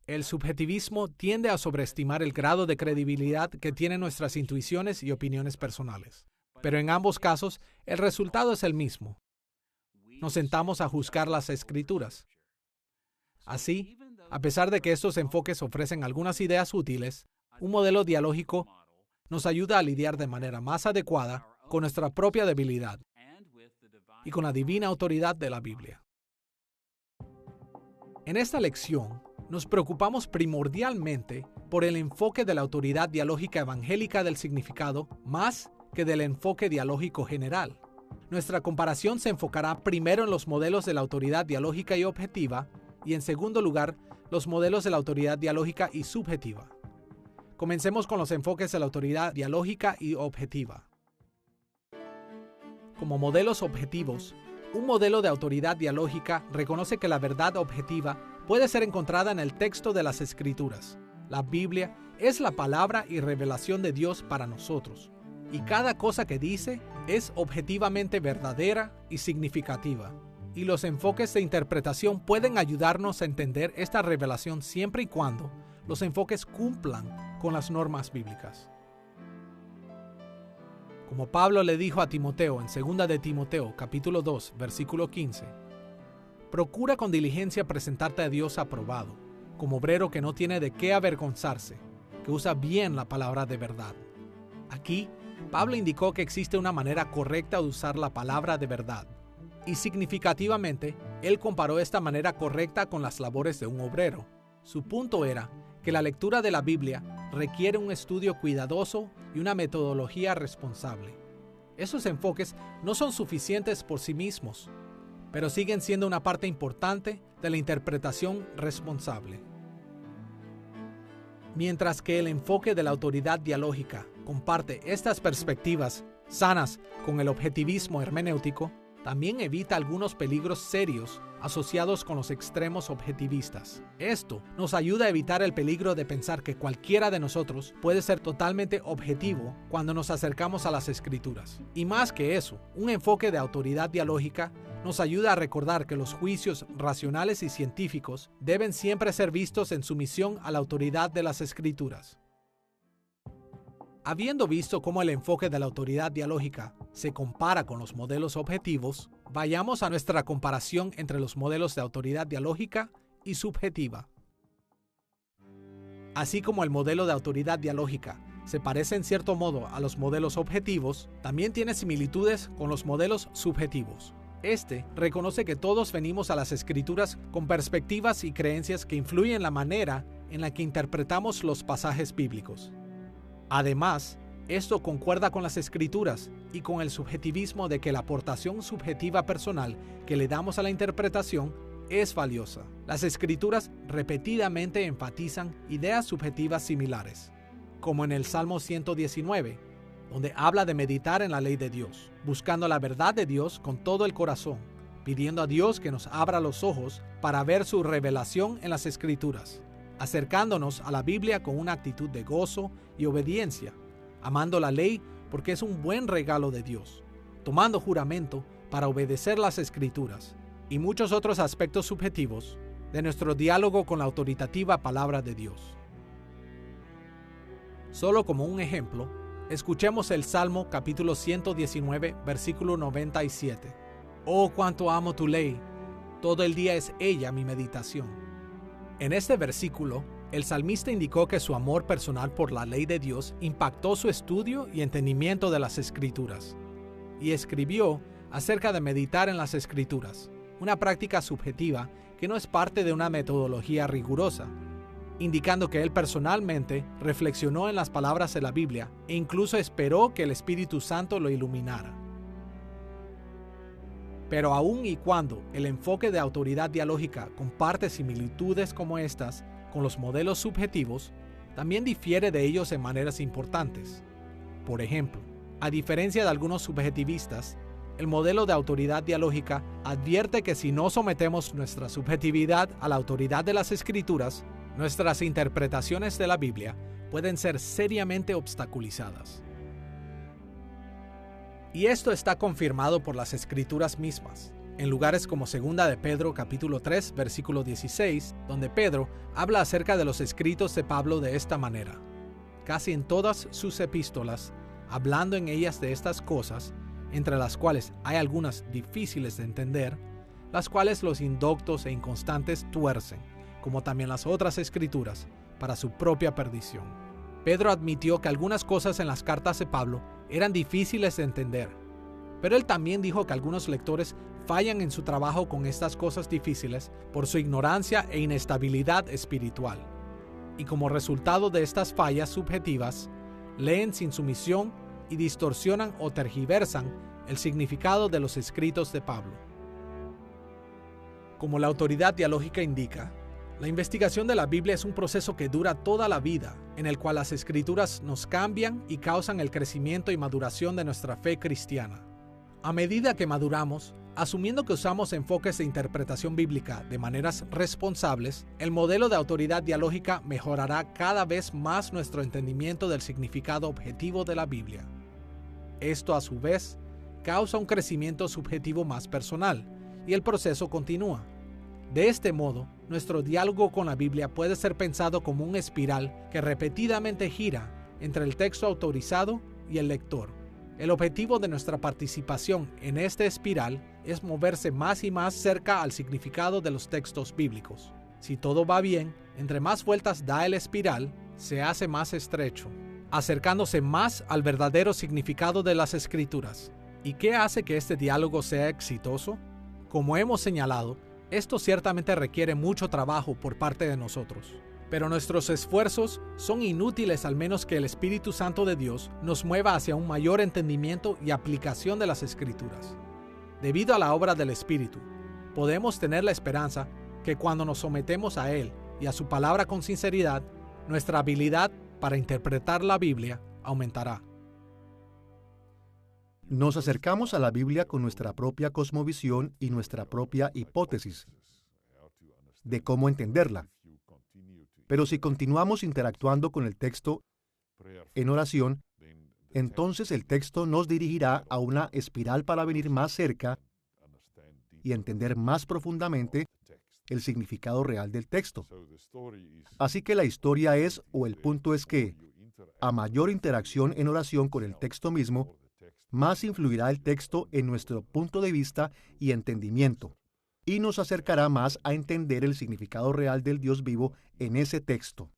El subjetivismo tiende a sobreestimar el grado de credibilidad que tienen nuestras intuiciones y opiniones personales. Pero en ambos casos, el resultado es el mismo. Nos sentamos a juzgar las Escrituras. Así, a pesar de que estos enfoques ofrecen algunas ideas útiles, un modelo dialógico nos ayuda a lidiar de manera más adecuada con nuestra propia debilidad y con la divina autoridad de la Biblia. En esta lección, nos preocupamos primordialmente por el enfoque de la autoridad dialógica evangélica del significado más que del enfoque dialógico general. Nuestra comparación se enfocará primero en los modelos de la autoridad dialógica y objetiva y en segundo lugar, los modelos de la autoridad dialógica y subjetiva. Comencemos con los enfoques de la autoridad dialógica y objetiva. Como modelos objetivos, un modelo de autoridad dialógica reconoce que la verdad objetiva puede ser encontrada en el texto de las Escrituras. La Biblia es la palabra y revelación de Dios para nosotros, y cada cosa que dice es objetivamente verdadera y significativa. Y los enfoques de interpretación pueden ayudarnos a entender esta revelación siempre y cuando los enfoques cumplan con las normas bíblicas. Como Pablo le dijo a Timoteo en 2 de Timoteo, capítulo 2, versículo 15, procura con diligencia presentarte a Dios aprobado, como obrero que no tiene de qué avergonzarse, que usa bien la palabra de verdad. Aquí, Pablo indicó que existe una manera correcta de usar la palabra de verdad, y significativamente, él comparó esta manera correcta con las labores de un obrero. Su punto era que la lectura de la Biblia requiere un estudio cuidadoso y una metodología responsable. Esos enfoques no son suficientes por sí mismos, pero siguen siendo una parte importante de la interpretación responsable. Mientras que el enfoque de la autoridad dialógica comparte estas perspectivas sanas con el objetivismo hermenéutico, también evita algunos peligros serios asociados con los extremos objetivistas. Esto nos ayuda a evitar el peligro de pensar que cualquiera de nosotros puede ser totalmente objetivo cuando nos acercamos a las Escrituras. Y más que eso, un enfoque de autoridad dialógica nos ayuda a recordar que los juicios racionales y científicos deben siempre ser vistos en sumisión a la autoridad de las Escrituras. Habiendo visto cómo el enfoque de la autoridad dialógica se compara con los modelos objetivos, vayamos a nuestra comparación entre los modelos de autoridad dialógica y subjetiva. Así como el modelo de autoridad dialógica se parece en cierto modo a los modelos objetivos, también tiene similitudes con los modelos subjetivos. Este reconoce que todos venimos a las Escrituras con perspectivas y creencias que influyen en la manera en la que interpretamos los pasajes bíblicos. Además, esto concuerda con las Escrituras y con el subjetivismo de que la aportación subjetiva personal que le damos a la interpretación es valiosa. Las Escrituras repetidamente enfatizan ideas subjetivas similares, como en el Salmo 119, donde habla de meditar en la ley de Dios, buscando la verdad de Dios con todo el corazón, pidiendo a Dios que nos abra los ojos para ver su revelación en las Escrituras, acercándonos a la Biblia con una actitud de gozo y obediencia, amando la ley porque es un buen regalo de Dios, tomando juramento para obedecer las Escrituras y muchos otros aspectos subjetivos de nuestro diálogo con la autoritativa palabra de Dios. Solo como un ejemplo, escuchemos el Salmo capítulo 119, versículo 97. Oh, cuánto amo tu ley, todo el día es ella mi meditación. En este versículo, el salmista indicó que su amor personal por la ley de Dios impactó su estudio y entendimiento de las Escrituras, y escribió acerca de meditar en las Escrituras, una práctica subjetiva que no es parte de una metodología rigurosa, indicando que él personalmente reflexionó en las palabras de la Biblia e incluso esperó que el Espíritu Santo lo iluminara. Pero aun y cuando el enfoque de autoridad dialógica comparte similitudes como estas con los modelos subjetivos, también difiere de ellos en maneras importantes. Por ejemplo, a diferencia de algunos subjetivistas, el modelo de autoridad dialógica advierte que si no sometemos nuestra subjetividad a la autoridad de las Escrituras, nuestras interpretaciones de la Biblia pueden ser seriamente obstaculizadas. Y esto está confirmado por las Escrituras mismas, en lugares como 2 de Pedro capítulo 3, versículo 16, donde Pedro habla acerca de los escritos de Pablo de esta manera. Casi en todas sus epístolas, hablando en ellas de estas cosas, entre las cuales hay algunas difíciles de entender, las cuales los indoctos e inconstantes tuercen, como también las otras escrituras, para su propia perdición. Pedro admitió que algunas cosas en las cartas de Pablo eran difíciles de entender, pero él también dijo que algunos lectores fallan en su trabajo con estas cosas difíciles por su ignorancia e inestabilidad espiritual. Y como resultado de estas fallas subjetivas, leen sin sumisión y distorsionan o tergiversan el significado de los escritos de Pablo. Como la autoridad dialógica indica, la investigación de la Biblia es un proceso que dura toda la vida, en el cual las Escrituras nos cambian y causan el crecimiento y maduración de nuestra fe cristiana. A medida que maduramos, asumiendo que usamos enfoques de interpretación bíblica de maneras responsables, el modelo de autoridad dialógica mejorará cada vez más nuestro entendimiento del significado objetivo de la Biblia. Esto, a su vez, causa un crecimiento subjetivo más personal, y el proceso continúa. De este modo, nuestro diálogo con la Biblia puede ser pensado como un espiral que repetidamente gira entre el texto autorizado y el lector. El objetivo de nuestra participación en esta espiral es moverse más y más cerca al significado de los textos bíblicos. Si todo va bien, entre más vueltas da el espiral, se hace más estrecho, acercándose más al verdadero significado de las Escrituras. ¿Y qué hace que este diálogo sea exitoso? Como hemos señalado, esto ciertamente requiere mucho trabajo por parte de nosotros, pero nuestros esfuerzos son inútiles al menos que el Espíritu Santo de Dios nos mueva hacia un mayor entendimiento y aplicación de las Escrituras. Debido a la obra del Espíritu, podemos tener la esperanza que cuando nos sometemos a Él y a su palabra con sinceridad, nuestra habilidad para interpretar la Biblia aumentará. Nos acercamos a la Biblia con nuestra propia cosmovisión y nuestra propia hipótesis de cómo entenderla. Pero si continuamos interactuando con el texto en oración, entonces el texto nos dirigirá a una espiral para venir más cerca y entender más profundamente el significado real del texto. Así que la historia es, o el punto es que, a mayor interacción en oración con el texto mismo, más influirá el texto en nuestro punto de vista y entendimiento, y nos acercará más a entender el significado real del Dios vivo en ese texto.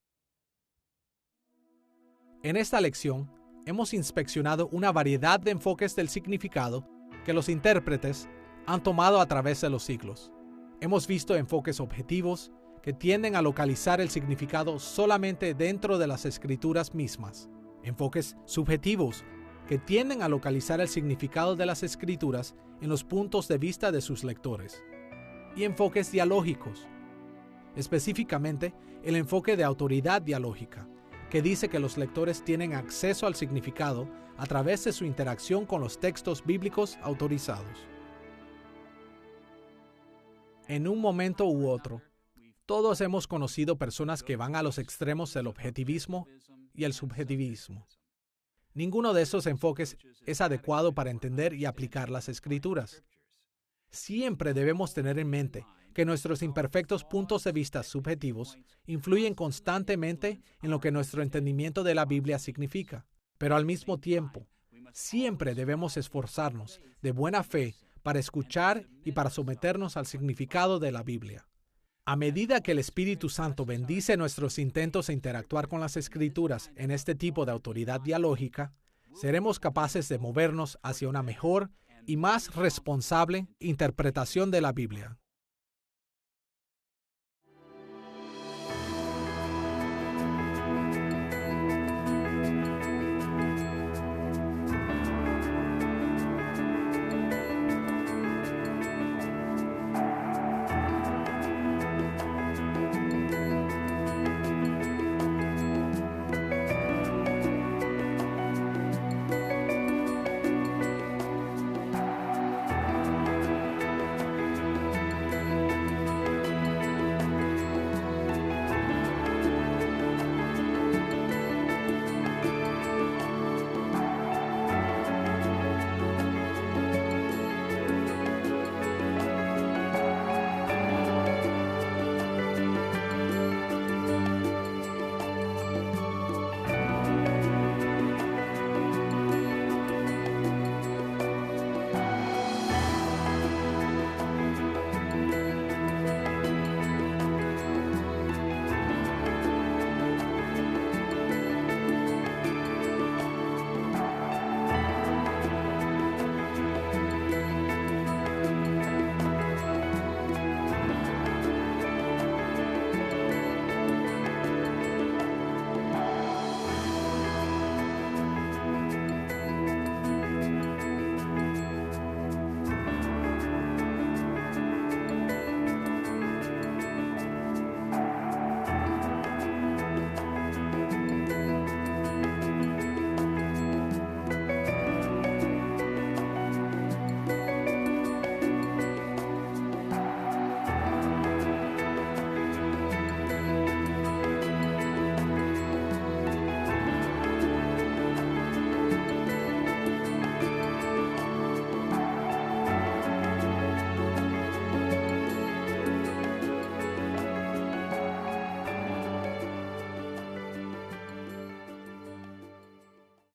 En esta lección, hemos inspeccionado una variedad de enfoques del significado que los intérpretes han tomado a través de los siglos. Hemos visto enfoques objetivos que tienden a localizar el significado solamente dentro de las Escrituras mismas, enfoques subjetivos que tienden a localizar el significado de las Escrituras en los puntos de vista de sus lectores, y enfoques dialógicos, específicamente el enfoque de autoridad dialógica, que dice que los lectores tienen acceso al significado a través de su interacción con los textos bíblicos autorizados. En un momento u otro, todos hemos conocido personas que van a los extremos del objetivismo y el subjetivismo. Ninguno de esos enfoques es adecuado para entender y aplicar las Escrituras. Siempre debemos tener en mente que nuestros imperfectos puntos de vista subjetivos influyen constantemente en lo que nuestro entendimiento de la Biblia significa. Pero al mismo tiempo, siempre debemos esforzarnos de buena fe para escuchar y para someternos al significado de la Biblia. A medida que el Espíritu Santo bendice nuestros intentos de interactuar con las Escrituras en este tipo de autoridad dialógica, seremos capaces de movernos hacia una mejor y más responsable interpretación de la Biblia.